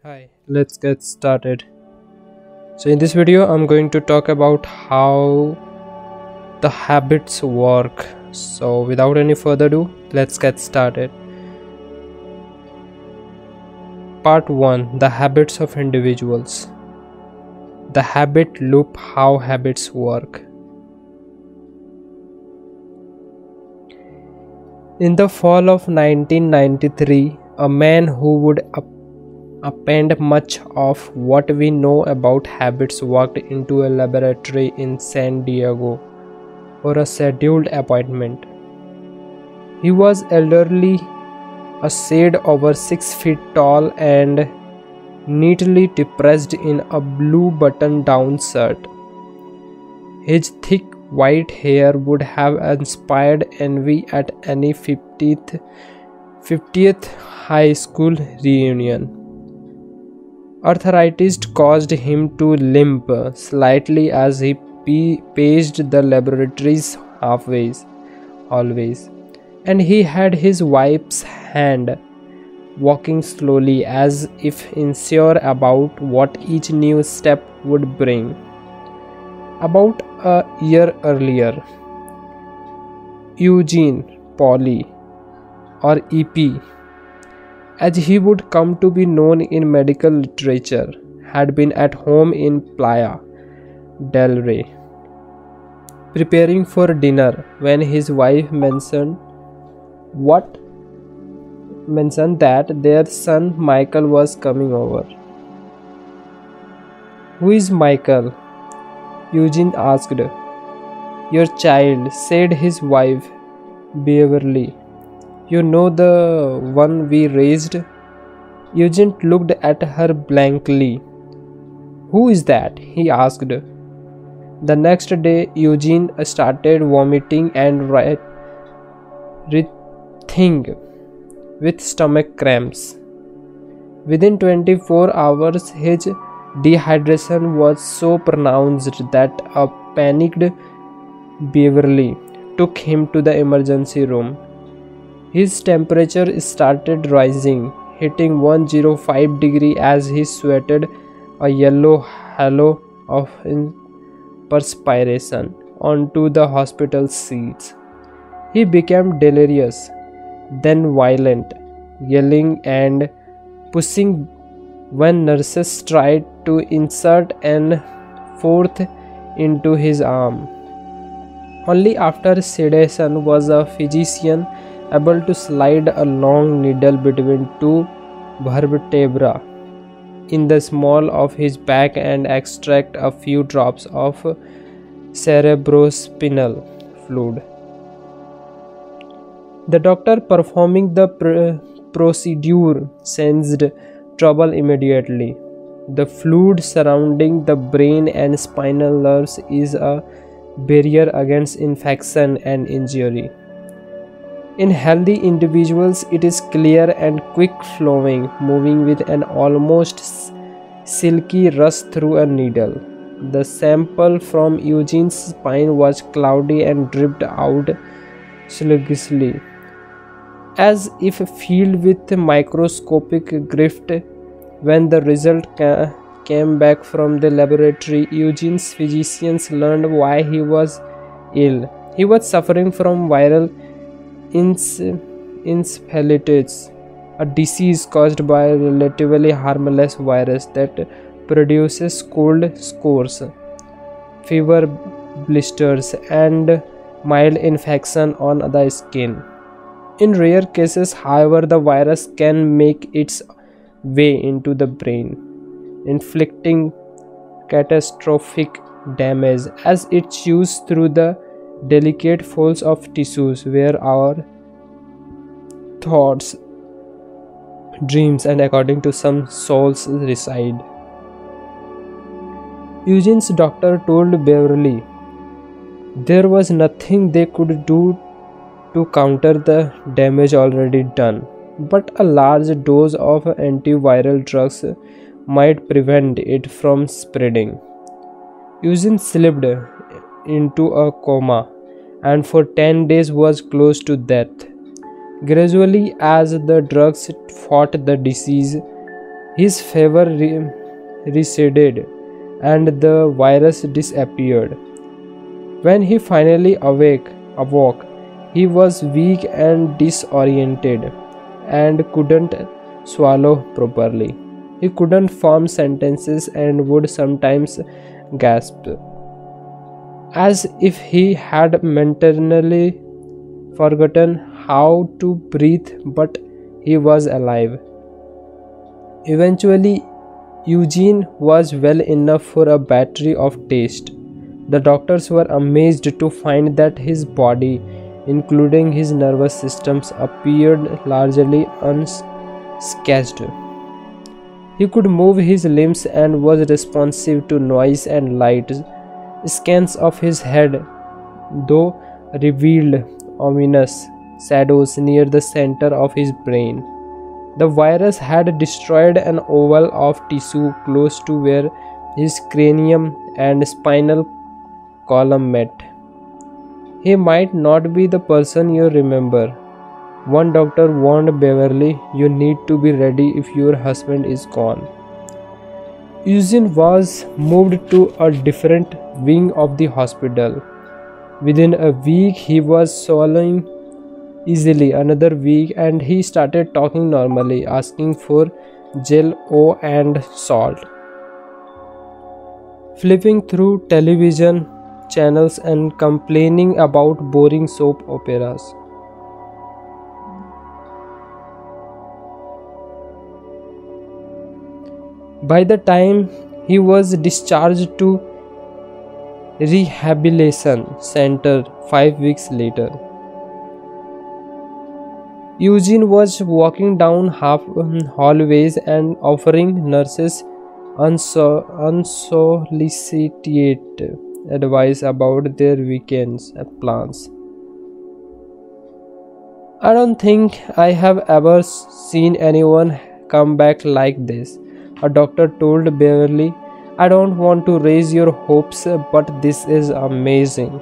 Hi, let's get started. So, in this video, I'm going to talk about how the habits work. So, without any further ado, let's get started. Part 1: The habits of individuals. The habit loop: how habits work. In the fall of 1993, a man who would append much of what we know about habits walked into a laboratory in San Diego for a scheduled appointment. He was elderly, a shade over 6 feet tall, and neatly dressed in a blue button-down shirt. His thick white hair would have inspired envy at any 50th high school reunion. Arthritis caused him to limp slightly as he paced the laboratory's hallways, and he had his wife's hand, walking slowly as if unsure about what each new step would bring. About a year earlier, Eugene Pauly, or EP, as he would come to be known in medical literature, had been at home in Playa del Rey, preparing for dinner when his wife mentioned that their son Michael was coming over. "Who is Michael?" Eugene asked. "Your child," said his wife, Beverly. "You know, the one we raised?" Eugene looked at her blankly. "Who is that?" he asked. The next day, Eugene started vomiting and writhing with stomach cramps. Within 24 hours, his dehydration was so pronounced that a panicked Beverly took him to the emergency room. His temperature started rising, hitting 105 degrees as he sweated a yellow halo of perspiration onto the hospital seats. He became delirious, then violent, yelling and pushing when nurses tried to insert an fourth into his arm. Only after sedation was a physician able to slide a long needle between two vertebrae in the small of his back and extract a few drops of cerebrospinal fluid. The doctor performing the procedure sensed trouble immediately. The fluid surrounding the brain and spinal nerves is a barrier against infection and injury. In healthy individuals, it is clear and quick-flowing, moving with an almost silky rush through a needle. The sample from Eugene's spine was cloudy and dripped out sluggishly, as if filled with microscopic drift. When the result came back from the laboratory, Eugene's physicians learned why he was ill. He was suffering from viral encephalitis, a disease caused by a relatively harmless virus that produces cold sores, fever, blisters, and mild infection on the skin. In rare cases, however, the virus can make its way into the brain, inflicting catastrophic damage as it chews through the delicate folds of tissues where our thoughts, dreams, and, according to some, souls reside. Eugene's doctor told Beverly there was nothing they could do to counter the damage already done, but a large dose of antiviral drugs might prevent it from spreading. Eugene slipped into a coma and for 10 days was close to death. Gradually, as the drugs fought the disease, His fever receded and the virus disappeared. When he finally awoke, he was weak and disoriented and couldn't swallow properly. He couldn't form sentences and would sometimes gasp, as if he had mentally forgotten how to breathe, but he was alive. Eventually, Eugene was well enough for a battery of tests. The doctors were amazed to find that his body, including his nervous systems, appeared largely unscathed. He could move his limbs and was responsive to noise and light. Scans of his head, though, revealed ominous shadows near the center of his brain. The virus had destroyed an oval of tissue close to where his cranium and spinal column met. He might not be the person you remember. One doctor warned Beverly, "You need to be ready if your husband is gone." Eugene was moved to a different wing of the hospital. Within a week, he was swallowing easily. Another week, and he started talking normally, asking for gel and salt. Flipping through television channels and complaining about boring soap operas. By the time he was discharged to rehabilitation center 5 weeks later, Eugene was walking down hallways and offering nurses unsolicited advice about their weekends plans. "I don't think I have ever seen anyone come back like this," a doctor told Beverly. "I don't want to raise your hopes, but this is amazing."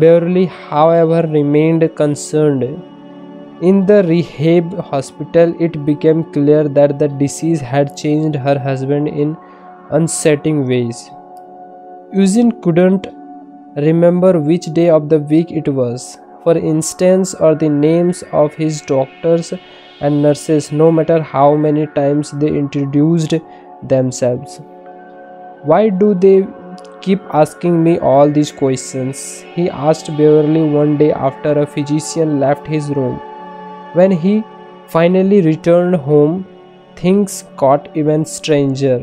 Beverly, however, remained concerned. In the rehab hospital, it became clear that the disease had changed her husband in unsettling ways. Eugene couldn't remember which day of the week it was, for instance, or the names of his doctors and nurses, no matter how many times they introduced themselves. "Why do they keep asking me all these questions?" he asked Beverly one day after a physician left his room. When he finally returned home, things got even stranger.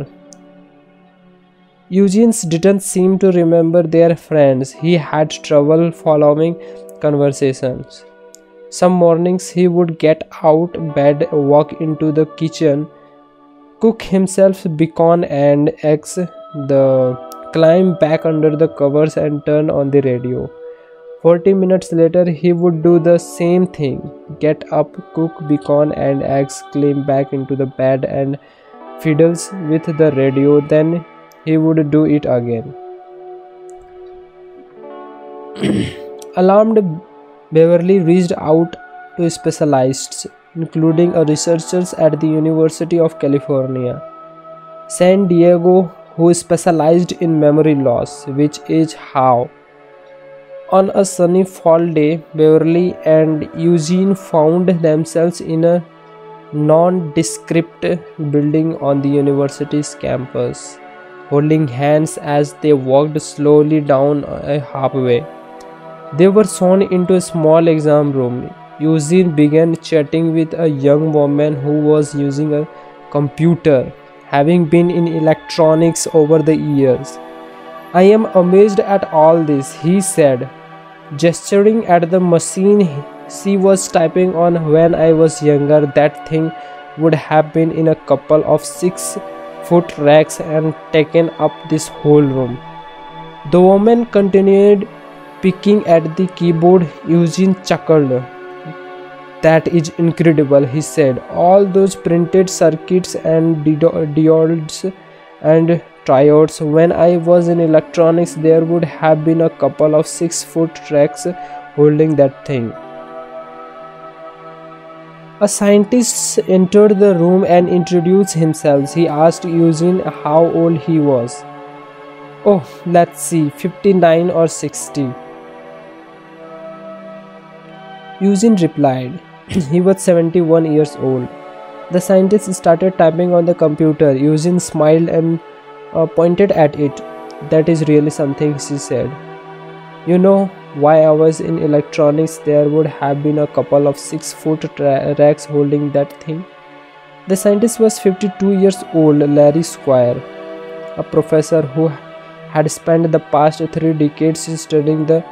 Eugene didn't seem to remember their friends. He had trouble following conversations. Some mornings he would get out bed, walk into the kitchen, cook himself bacon and eggs, climb back under the covers and turn on the radio. 40 minutes later, he would do the same thing: get up, cook bacon and eggs, climb back into the bed and fiddles with the radio. Then he would do it again. Alarmed, Beverly reached out to specialists, including researchers at the University of California, San Diego, who specialized in memory loss, which is how. On a sunny fall day, Beverly and Eugene found themselves in a nondescript building on the university's campus, holding hands as they walked slowly down a halfway. They were shown into a small exam room. Eugene began chatting with a young woman who was using a computer, having been in electronics over the years. "I am amazed at all this," he said, gesturing at the machine she was typing on. "When I was younger, that thing would have been in a couple of 6-foot racks and taken up this whole room." The woman continued picking at the keyboard. Eugene chuckled. "That is incredible," he said. "All those printed circuits and diodes and triodes. When I was in electronics, there would have been a couple of 6-foot racks holding that thing." A scientist entered the room and introduced himself. He asked Eugene how old he was. Oh, let's see, 59 or 60. Eugene replied. He was 71 years old. The scientist started typing on the computer. Eugene smiled and pointed at it. That is really something, she said. You know, why I was in electronics, there would have been a couple of 6-foot racks holding that thing. The scientist was 52 years old, Larry Squire, a professor who had spent the past 3 decades studying the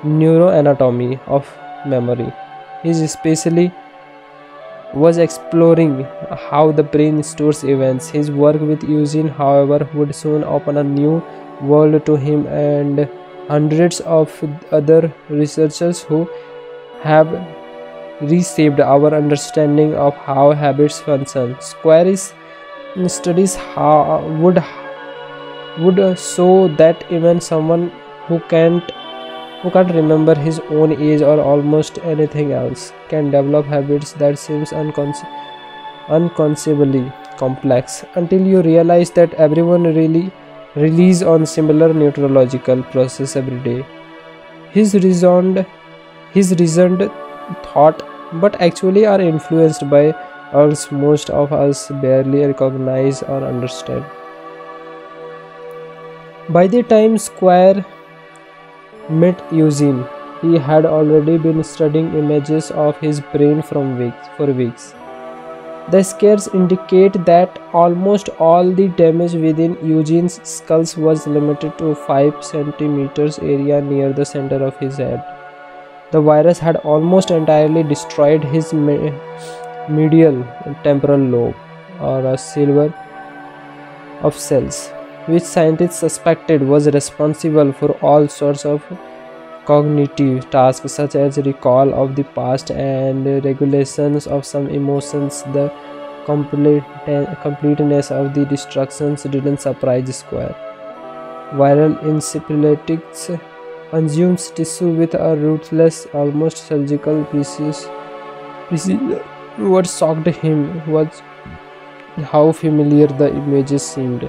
neuroanatomy of memory. He especially was exploring how the brain stores events. His work with Eugene, however, would soon open a new world to him and hundreds of other researchers who have reshaped our understanding of how habits function. Square's studies would show that even someone who can't remember his own age or almost anything else can develop habits that seems unconceivably complex until you realize that everyone really relies on similar neurological process every day. His reasoned thought but actually are influenced by us most of us barely recognize or understand. By the time Square met Eugene, he had already been studying images of his brain for weeks. The scars indicate that almost all the damage within Eugene's skull was limited to 5 centimeters area near the center of his head. The virus had almost entirely destroyed his medial temporal lobe, or a silver of cells, which scientists suspected was responsible for all sorts of cognitive tasks such as recall of the past and regulations of some emotions. The completeness of the destructions didn't surprise Square. Viral encephalitis consumes tissue with a ruthless, almost surgical precision. What shocked him was how familiar the images seemed.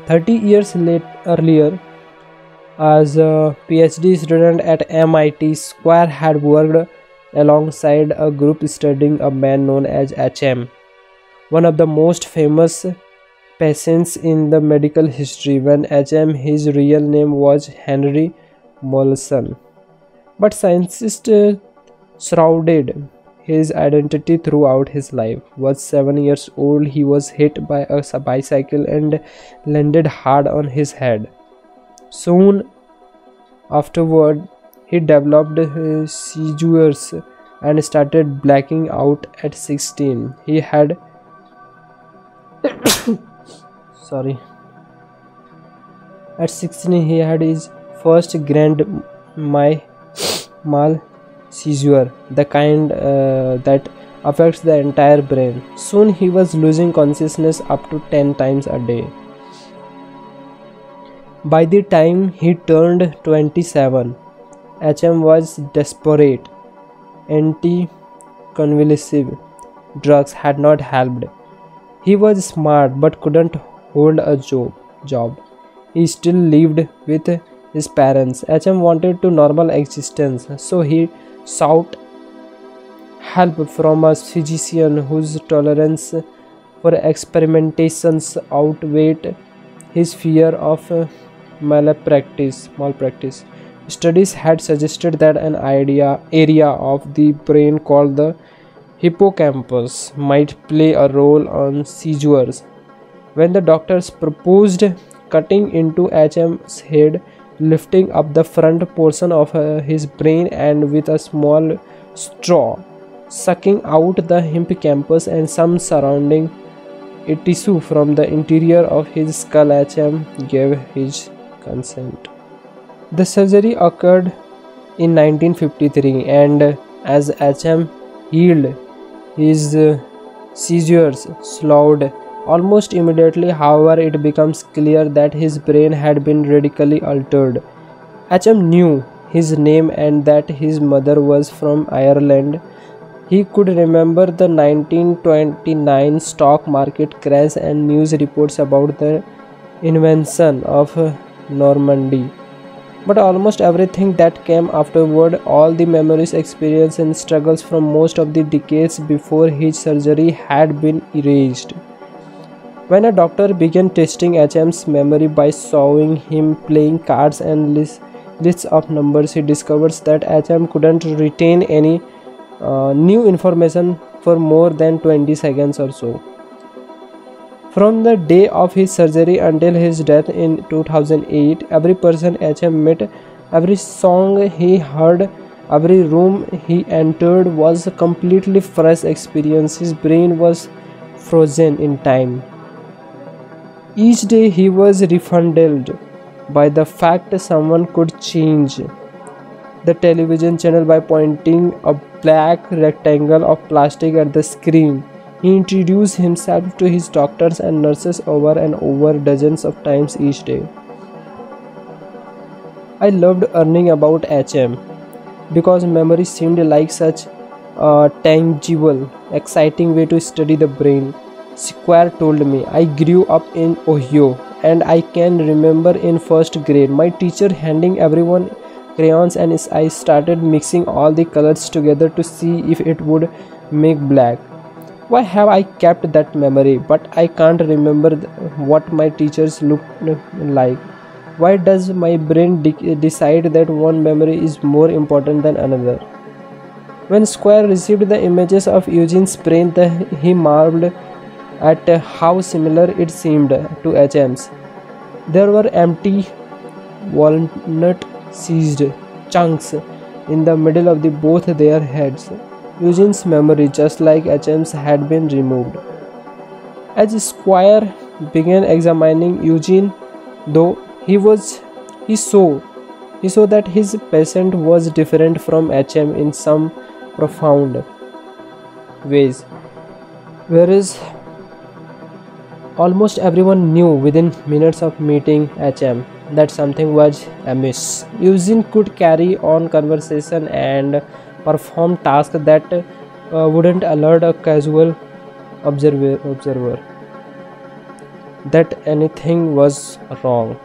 30 years earlier, as a PhD student at MIT, Square had worked alongside a group studying a man known as HM, one of the most famous patients in the medical history. When HM, his real name was Henry Mollison, but scientists shrouded his identity throughout his life. Was 7 years old, he was hit by a bicycle and landed hard on his head. Soon afterward, he developed seizures and started blacking out at 16. He had sorry. At 16, he had his first grand mal seizure, the kind that affects the entire brain. Soon he was losing consciousness up to 10 times a day. By the time he turned 27, HM was desperate. Anticonvulsive drugs had not helped. He was smart but couldn't hold a job. He still lived with his parents. HM wanted to normal existence, so he sought help from a physician whose tolerance for experimentations outweighed his fear of malpractice. Studies had suggested that an area of the brain called the hippocampus might play a role on seizures. When the doctors proposed cutting into HM's head, lifting up the front portion of his brain and with a small straw, sucking out the hippocampus and some surrounding tissue from the interior of his skull, HM gave his consent. The surgery occurred in 1953, and as HM healed, his seizures slowed almost immediately. However, it becomes clear that his brain had been radically altered. HM knew his name and that his mother was from Ireland. He could remember the 1929 stock market crash and news reports about the invention of Normandy. But almost everything that came afterward, all the memories, experiences, and struggles from most of the decades before his surgery, had been erased. When a doctor began testing HM's memory by showing him playing cards and lists of numbers, he discovers that HM couldn't retain any new information for more than 20 seconds or so. From the day of his surgery until his death in 2008, every person HM met, every song he heard, every room he entered was a completely fresh experience. His brain was frozen in time. Each day he was refunded by the fact someone could change the television channel by pointing a black rectangle of plastic at the screen. He introduced himself to his doctors and nurses over and over dozens of times each day. I loved learning about HM because memory seemed like such a tangible, exciting way to study the brain. Square told me, I grew up in Ohio and I can remember in first grade my teacher handing everyone crayons and I started mixing all the colors together to see if it would make black. Why have I kept that memory but I can't remember what my teachers looked like? Why does my brain decide that one memory is more important than another? When Square received the images of Eugene's brain, he marveled at how similar it seemed to HM's. There were empty walnut-sized chunks in the middle of both their heads. Eugene's memory, just like HM's, had been removed. As Squire began examining Eugene, though he saw that his patient was different from HM in some profound ways, whereas almost everyone knew within minutes of meeting HM that something was amiss. Eugene could carry on conversation and perform tasks that wouldn't alert a casual observer that anything was wrong.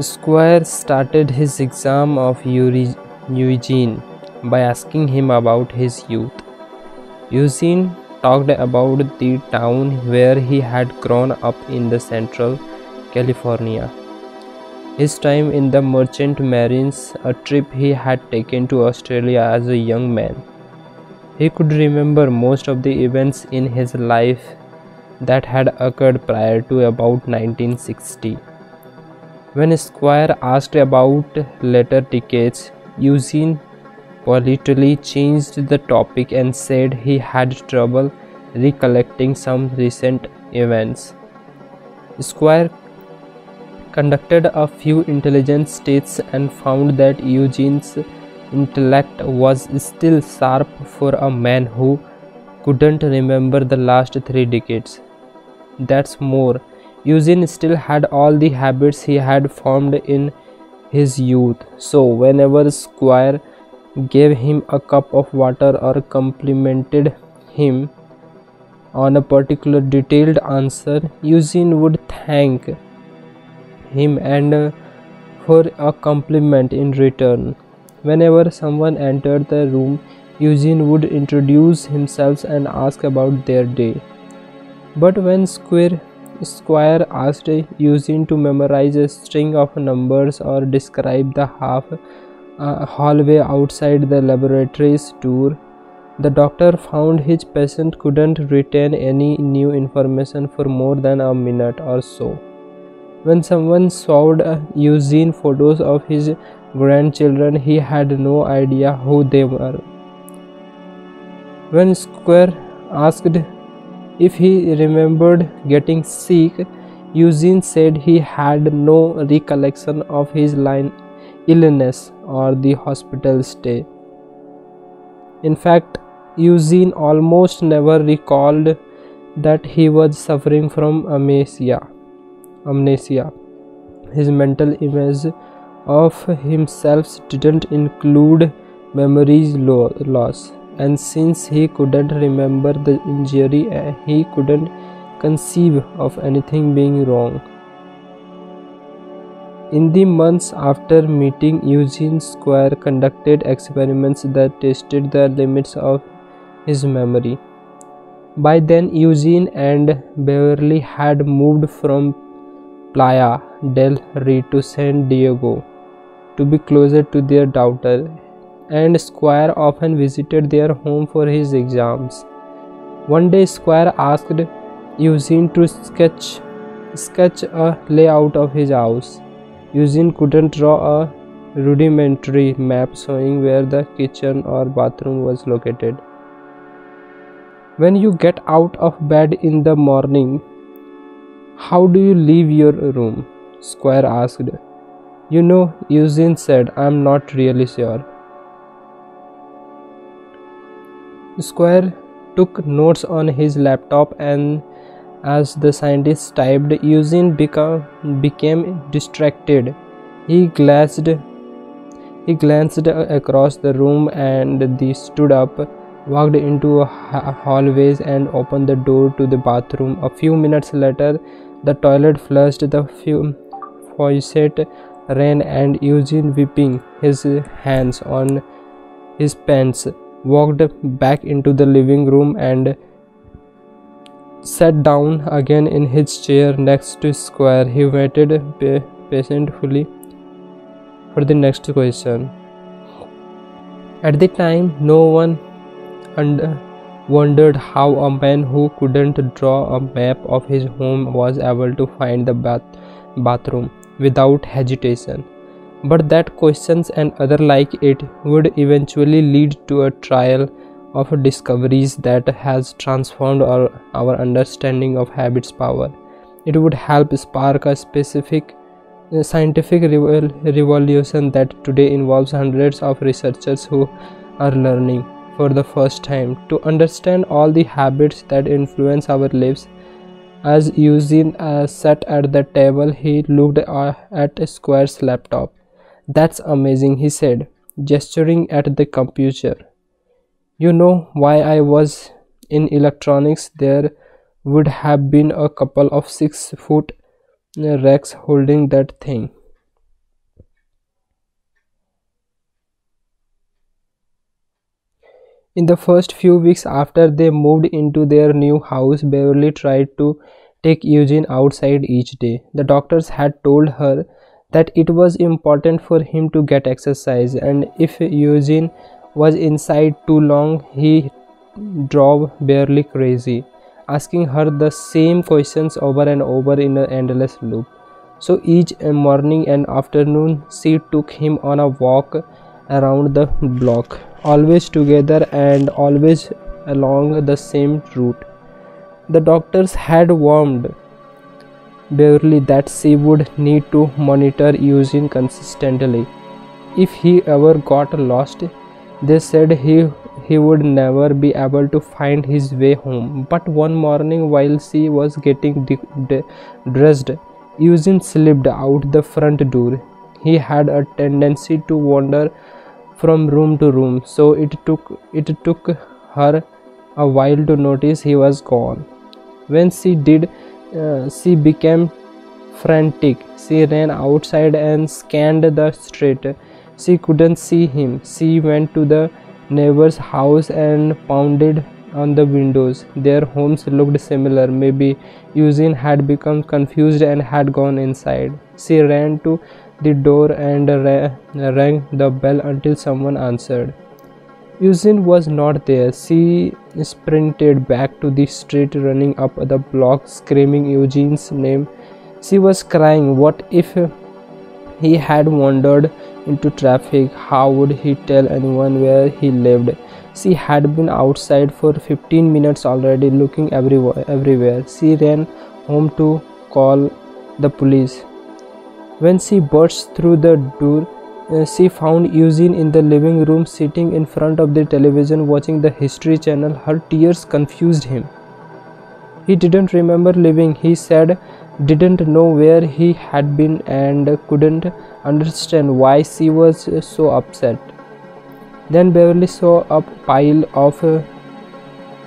Squire started his exam of Eugene by asking him about his youth. Eugene talked about the town where he had grown up in the Central California, his time in the Merchant Marines, a trip he had taken to Australia as a young man. He could remember most of the events in his life that had occurred prior to about 1960. When Squire asked about later decades, Eugene politely changed the topic and said he had trouble recollecting some recent events. Squire conducted a few intelligence tests and found that Eugene's intellect was still sharp for a man who couldn't remember the last 3 decades. That's more, Eugene still had all the habits he had formed in his youth, so whenever Squire gave him a cup of water or complimented him on a particular detailed answer, Eugene would thank him and for a compliment in return. Whenever someone entered the room, Eugene would introduce himself and ask about their day. But when Squire asked Eugene to memorize a string of numbers or describe the hallway outside the laboratory's door, the doctor found his patient couldn't retain any new information for more than a minute or so. When someone showed Eugene photos of his grandchildren, he had no idea who they were. When Square asked if he remembered getting sick, Eugene said he had no recollection of his illness or the hospital stay. In fact, Eugene almost never recalled that he was suffering from amnesia. His mental image of himself didn't include memories loss, and since he couldn't remember the injury, he couldn't conceive of anything being wrong. In the months after meeting Eugene, Square conducted experiments that tested the limits of his memory. By then, Eugene and Beverly had moved from Playa del Rey to San Diego to be closer to their daughter, and Square often visited their home for his exams. One day, Square asked Eugene to sketch a layout of his house. Eugene couldn't draw a rudimentary map showing where the kitchen or bathroom was located. When you get out of bed in the morning, how do you leave your room? Square asked. You know, Eugene said, I'm not really sure. Square took notes on his laptop, and as the scientist typed, Eugene became distracted. He glanced across the room and stood up, walked into a hallways and opened the door to the bathroom. A few minutes later, the toilet flushed, the faucet ran, and Eugene, whipping his hands on his pants, walked back into the living room and sat down again in his chair next to Square. He waited patiently for the next question. At the time, no one wondered how a man who couldn't draw a map of his home was able to find the bathroom without hesitation. But that questions and other like it would eventually lead to a trail of discoveries that has transformed our understanding of habits power. It would help spark a specific scientific revolution that today involves hundreds of researchers who are learning for the first time to understand all the habits that influence our lives. As Eugene sat at the table, he looked at Square's laptop. That's amazing, he said, gesturing at the computer. You know, why I was in electronics, there would have been a couple of 6-foot racks holding that thing. In the first few weeks after they moved into their new house, Beverly tried to take Eugene outside each day. The doctors had told her that it was important for him to get exercise, and if Eugene was inside too long, he drove Beverly crazy, asking her the same questions over and over in an endless loop. So each morning and afternoon, she took him on a walk around the block, always together and always along the same route. The doctors had warned Beverly that she would need to monitor Eugene consistently. If he ever got lost, they said he would never be able to find his way home. But one morning, while she was getting dressed, Eugene slipped out the front door. He had a tendency to wander from room to room, so it took her a while to notice he was gone. When she did, she became frantic. She ran outside and scanned the street. She couldn't see him. She went to the neighbor's house and pounded on the windows. Their homes looked similar. Maybe Eugene had become confused and had gone inside. She ran to the door and rang the bell until someone answered. Eugene was not there. She sprinted back to the street, running up the block, screaming Eugene's name. She was crying. What if he had wandered into traffic? How would he tell anyone where he lived? She had been outside for 15 minutes already, looking everywhere. She ran home to call the police. When she burst through the door, she found Eugene in the living room, sitting in front of the television watching the History Channel. Her tears confused him. He didn't remember leaving. He said didn't know where he had been and couldn't understand why she was so upset. Then Beverly saw a pile of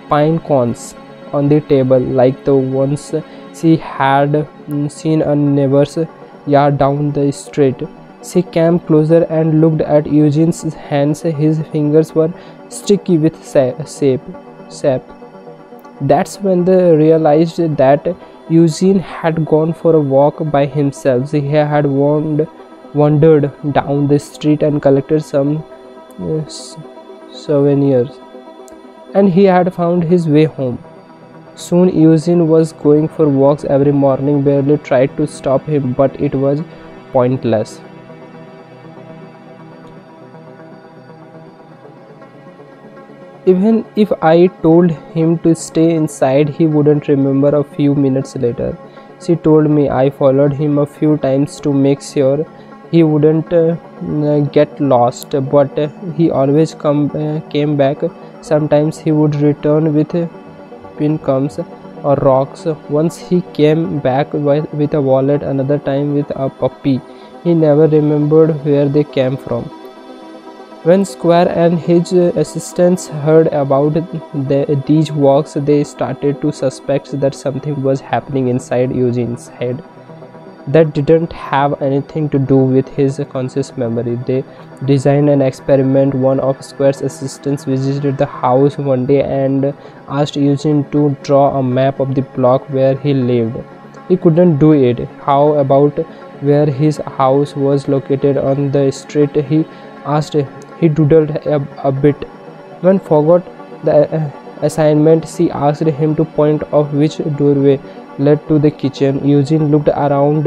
pine cones on the table, like the ones she had seen a neighbor's yard down the street. She came closer and looked at Eugene's hands. His fingers were sticky with sap. That's when they realized that Eugene had gone for a walk by himself. He had wandered down the street and collected some souvenirs, and he had found his way home. Soon Eugene was going for walks every morning. Beverly tried to stop him, but it was pointless. Even if I told him to stay inside, he wouldn't remember. A few minutes later, she told me. I followed him a few times to make sure he wouldn't get lost, but he always came back. Sometimes he would return with pin comes or rocks. Once he came back with a wallet, another time with a puppy. He never remembered where they came from. When Square and his assistants heard about these walks, they started to suspect that something was happening inside Eugene's head that didn't have anything to do with his conscious memory. They designed an experiment. One of Square's assistants visited the house one day and asked Eugene to draw a map of the block where he lived. He couldn't do it. How about where his house was located on the street? He asked. He doodled a bit. When forgot the assignment, she asked him to point out which doorway led to the kitchen. Eugene looked around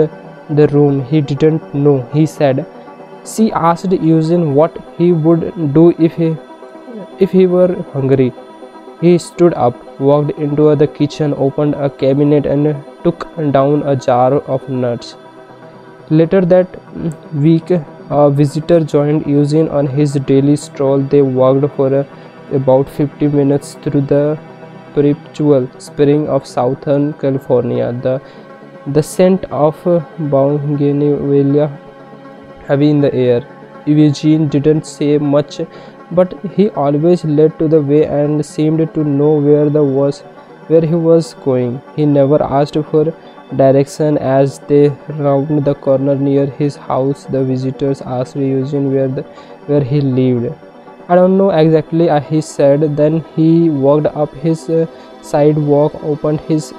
the room. He didn't know, he said. She asked Eugene what he would do if he were hungry. He stood up, walked into the kitchen, opened a cabinet and took down a jar of nuts. Later that week, a visitor joined Eugene on his daily stroll. They walked for about 50 minutes through the perpetual spring of Southern California. The scent of bougainvillea heavy in the air. Eugene didn't say much, but he always led to the way and seemed to know where he was going. He never asked for direction. As they rounded the corner near his house, the visitors asked Eugene where he lived. I don't know exactly, he said. Then he walked up his sidewalk, opened his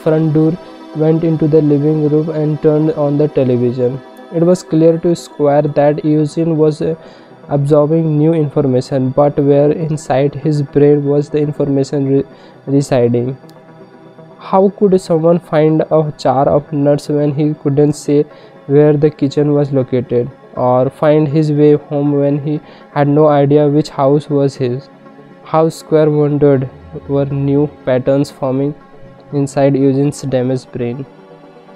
front door, went into the living room and turned on the television. It was clear to Square that Eugene was absorbing new information, but where inside his brain was the information residing? How could someone find a jar of nuts when he couldn't say where the kitchen was located, or find his way home when he had no idea which house was his? How Square wondered, were new patterns forming inside Eugene's damaged brain.